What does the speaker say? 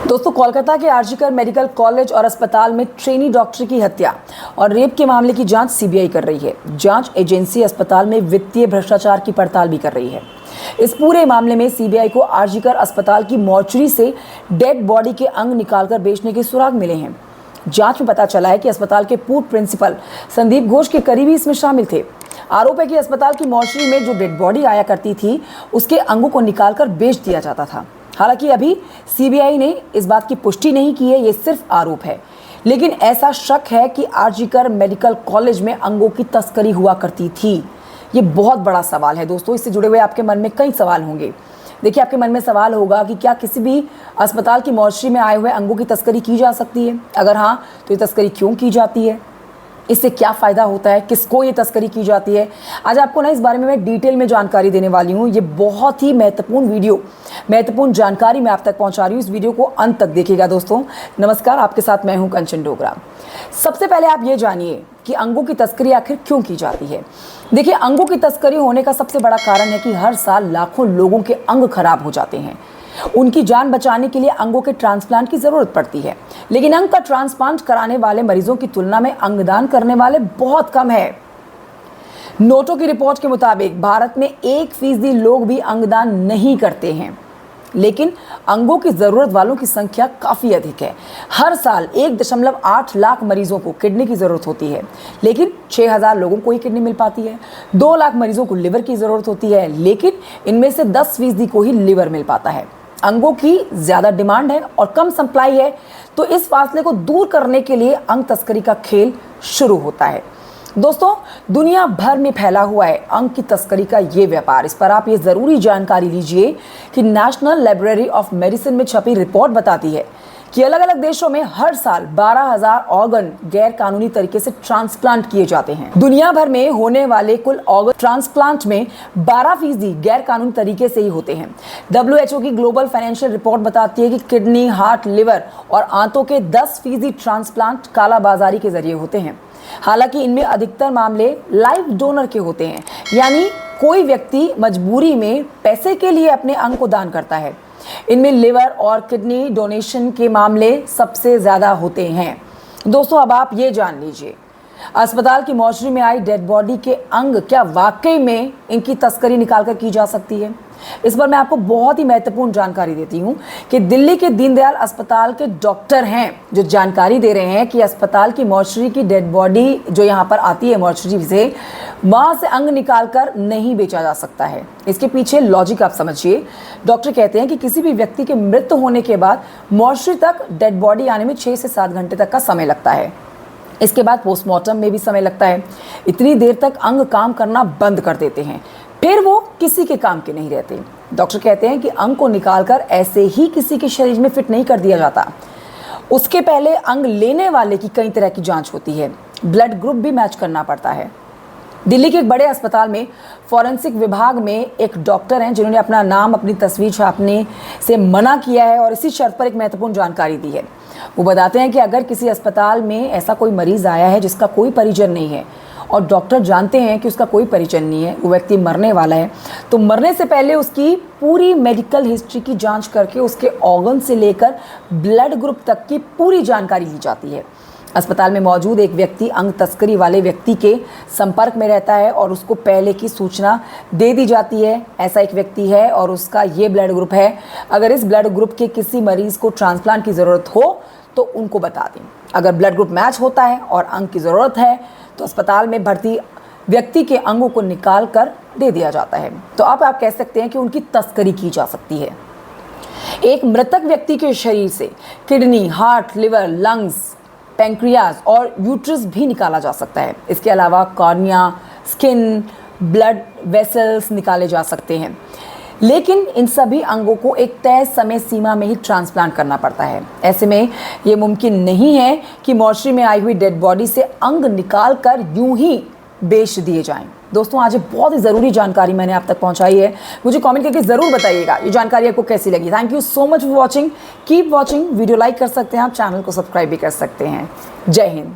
दोस्तों, कोलकाता के RG Kar medical college और अस्पताल में ट्रेनी डॉक्टर की हत्या और रेप के मामले की जांच सीबीआई कर रही है। जांच एजेंसी अस्पताल में वित्तीय भ्रष्टाचार की पड़ताल भी कर रही है। इस पूरे मामले में सीबीआई को आरजीकर अस्पताल की मॉर्चरी से डेड बॉडी के अंग निकालकर बेचने के सुराग मिले हैं। जांच में पता चला है कि अस्पताल के पूर्व प्रिंसिपल संदीप घोष के करीबी इसमें शामिल थे। आरोप है कि अस्पताल की मॉर्चरी में जो डेड बॉडी आया करती थी, उसके अंगों को निकालकर बेच दिया जाता था। हालांकि अभी सीबीआई ने इस बात की पुष्टि नहीं की है, ये सिर्फ आरोप है। लेकिन ऐसा शक है कि आरजीकर मेडिकल कॉलेज में अंगों की तस्करी हुआ करती थी। ये बहुत बड़ा सवाल है दोस्तों। इससे जुड़े हुए आपके मन में कई सवाल होंगे। देखिए, आपके मन में सवाल होगा कि क्या किसी भी अस्पताल की मॉर्चरी में आए हुए अंगों की तस्करी की जा सकती है? अगर हाँ, तो ये तस्करी क्यों की जाती है? इससे क्या फ़ायदा होता है? किसको ये तस्करी की जाती है? आज आपको ना इस बारे में मैं डिटेल में जानकारी देने वाली हूँ। ये बहुत ही महत्वपूर्ण जानकारी मैं आप तक पहुँचा रही हूँ। इस वीडियो को अंत तक देखिएगा दोस्तों। नमस्कार, आपके साथ मैं हूँ कंचन डोगरा। सबसे पहले आप ये जानिए कि अंगों की तस्करी आखिर क्यों की जाती है। देखिए, अंगों की तस्करी होने का सबसे बड़ा कारण है कि हर साल लाखों लोगों के अंग खराब हो जाते हैं। उनकी जान बचाने के लिए अंगों के ट्रांसप्लांट की जरूरत पड़ती है, लेकिन अंग का ट्रांसप्लांट कराने वाले मरीजों की तुलना में अंगदान करने वाले बहुत कम है। नोटो की रिपोर्ट के मुताबिक भारत में 1% लोग भी अंगदान नहीं करते हैं, लेकिन अंगों की जरूरत वालों की संख्या काफी अधिक है। हर साल 1.8 लाख मरीजों को किडनी की जरूरत होती है, लेकिन 6000 लोगों को ही किडनी मिल पाती है। 2 लाख मरीजों को लिवर की जरूरत होती है, लेकिन इनमें से 10% को ही लिवर मिल पाता है। अंगों की ज्यादा डिमांड है और कम सप्लाई है, तो इस फासले को दूर करने के लिए अंग तस्करी का खेल शुरू होता है। दोस्तों, दुनिया भर में फैला हुआ है अंग की तस्करी का ये व्यापार। इस पर आप ये जरूरी जानकारी लीजिए कि नेशनल लाइब्रेरी ऑफ मेडिसिन में छपी रिपोर्ट बताती है कि अलग अलग देशों में हर साल 12,000 ऑर्गन गैर कानूनी तरीके से ट्रांसप्लांट किए जाते हैं। दुनिया भर में होने वाले कुल ऑर्गन ट्रांसप्लांट में 12% गैर कानूनी तरीके से ही होते हैं। WHO की ग्लोबल फाइनेंशियल रिपोर्ट बताती है कि किडनी, हार्ट, लिवर और आंतों के 10% ट्रांसप्लांट कालाबाजारी के जरिए होते हैं। हालांकि इनमें अधिकतर मामले लाइव डोनर के होते हैं, यानी कोई व्यक्ति मजबूरी में पैसे के लिए अपने अंग को दान करता है। इनमें लिवर और किडनी डोनेशन के मामले सबसे ज्यादा होते हैं। दोस्तों, अब आप ये जान लीजिए, अस्पताल की मॉर्चरी में आई डेड बॉडी के अंग क्या वाकई में इनकी तस्करी निकालकर की जा सकती है? इस पर मैं आपको बहुत ही महत्वपूर्ण जानकारी देती हूँ कि दिल्ली के दीनदयाल अस्पताल के डॉक्टर हैं जो जानकारी दे रहे हैं कि अस्पताल की मॉर्चरी की डेड बॉडी जो यहाँ पर आती है मॉर्चरी से, वहाँ से अंग निकालकर नहीं बेचा जा सकता है। इसके पीछे लॉजिक आप समझिए। डॉक्टर कहते हैं कि किसी भी व्यक्ति के मृत्यु होने के बाद मॉर्चरी तक डेड बॉडी आने में 6 से 7 घंटे तक का समय लगता है। इसके बाद पोस्टमार्टम में भी समय लगता है। इतनी देर तक अंग काम करना बंद कर देते हैं, फिर वो किसी के काम के नहीं रहते। डॉक्टर कहते हैं कि अंग को निकालकर ऐसे ही किसी के शरीर में फिट नहीं कर दिया जाता। उसके पहले अंग लेने वाले की कई तरह की जांच होती है। ब्लड ग्रुप भी मैच करना पड़ता है। दिल्ली के एक बड़े अस्पताल में फॉरेंसिक विभाग में एक डॉक्टर हैं जिन्होंने अपना नाम, अपनी तस्वीर छापने से मना किया है और इसी शर्त पर एक महत्वपूर्ण जानकारी दी है। वो बताते हैं कि अगर किसी अस्पताल में ऐसा कोई मरीज आया है जिसका कोई परिजन नहीं है और डॉक्टर जानते हैं कि उसका कोई परिजन नहीं है, वो व्यक्ति मरने वाला है, तो मरने से पहले उसकी पूरी मेडिकल हिस्ट्री की जांच करके उसके ऑर्गन से लेकर ब्लड ग्रुप तक की पूरी जानकारी ली जाती है। अस्पताल में मौजूद एक व्यक्ति अंग तस्करी वाले व्यक्ति के संपर्क में रहता है और उसको पहले की सूचना दे दी जाती है। ऐसा एक व्यक्ति है और उसका ये ब्लड ग्रुप है। अगर इस ब्लड ग्रुप के किसी मरीज को ट्रांसप्लांट की ज़रूरत हो तो उनको बता दें। अगर ब्लड ग्रुप मैच होता है और अंग की ज़रूरत है तो अस्पताल में भर्ती व्यक्ति के अंगों को निकाल कर दे दिया जाता है। तो अब आप कह सकते हैं कि उनकी तस्करी की जा सकती है। एक मृतक व्यक्ति के शरीर से kidney, heart, liver, lungs, pancreas और यूट्रस भी निकाला जा सकता है। इसके अलावा कॉर्निया, स्किन, ब्लड वेसल्स निकाले जा सकते हैं, लेकिन इन सभी अंगों को एक तय समय सीमा में ही ट्रांसप्लांट करना पड़ता है। ऐसे में ये मुमकिन नहीं है कि मॉर्चरी में आई हुई डेड बॉडी से अंग निकाल कर यूं ही बेच दिए जाएं। दोस्तों, आज ये बहुत ही ज़रूरी जानकारी मैंने आप तक पहुंचाई है। मुझे कमेंट करके ज़रूर बताइएगा ये जानकारी आपको कैसी लगी। Thank you so much for watching. Keep watching. Video like कर सकते हैं आप, चैनल को सब्सक्राइब भी कर सकते हैं। जय हिंद।